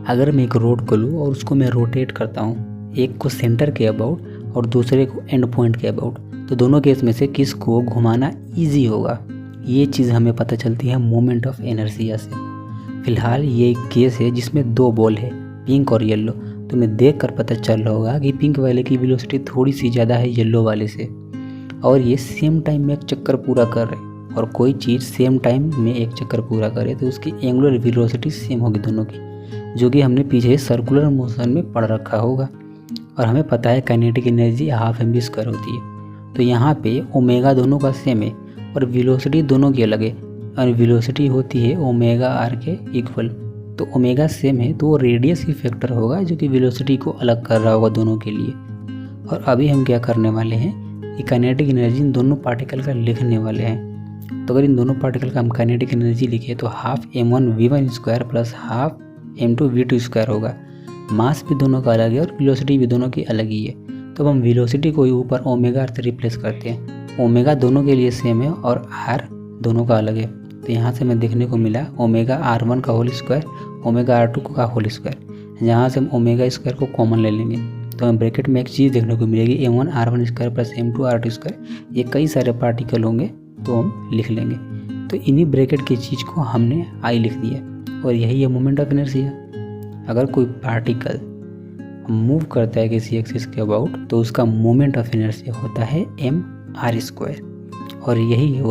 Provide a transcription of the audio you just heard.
अगर मैं एक रोड को लूँ और उसको मैं रोटेट करता हूँ, एक को सेंटर के अबाउट और दूसरे को एंड पॉइंट के अबाउट, तो दोनों केस में से किस को घुमाना ईजी होगा, ये चीज़ हमें पता चलती है मोमेंट ऑफ इनर्शिया से। फिलहाल ये एक केस है जिसमें दो बॉल है, पिंक और येलो। तो मैं देख कर पता चल रहा होगा कि पिंक वाले की वेलोसिटी थोड़ी सी ज़्यादा है येलो वाले से, और ये सेम टाइम में एक चक्कर पूरा कर रहे हैं। और कोई चीज़ सेम टाइम में एक चक्कर पूरा करे तो उसकी एंगुलर वेलोसिटी सेम होगी दोनों की, जो कि हमने पीछे सर्कुलर मोशन में पढ़ रखा होगा। और हमें पता है kinetic energy half m v square होती है। तो यहाँ पे ओमेगा दोनों का सेम है और वेलोसिटी दोनों की अलग है, और वेलोसिटी होती है ओमेगा आर के इक्वल। तो ओमेगा सेम है तो वो रेडियस ही फैक्टर होगा जो कि वेलोसिटी को अलग कर रहा होगा दोनों के लिए। और अभी हम क्या करने वाले हैं, ये काइनेटिक एनर्जी इन दोनों पार्टिकल का लिखने वाले हैं। तो अगर इन दोनों पार्टिकल का हम काइनेटिक एनर्जी लिखे तो half m1v1 square plus half m2v2 square होगा। मास भी दोनों का अलग है और वेलोसिटी भी दोनों की अलग ही है। तो अब हम वेलोसिटी को ऊपर ओमेगा आर से रिप्लेस करते हैं। ओमेगा दोनों के लिए सेम है और आर दोनों का अलग है। तो यहाँ से हमें देखने को मिला ओमेगा r1 का होल स्क्वायर ओमेगा r2 का होल स्क्वायर। यहाँ से हम ओमेगा स्क्वायर को कॉमन ले लेंगे तो हमें ब्रैकेट में एक चीज़ देखने को मिलेगी m1r1 square plus m2r2 square. ये कई सारे पार्टिकल होंगे तो हम लिख लेंगे। तो इन्हीं ब्रैकेट की चीज़ को हमने आई लिख दिया और यही है मोमेंट ऑफ इनर्शिया। अगर कोई पार्टिकल मूव करता है किसी एक्सिस के अबाउट तो उसका मोमेंट ऑफ इनर्शिया होता है m r स्क्वायर, और यही है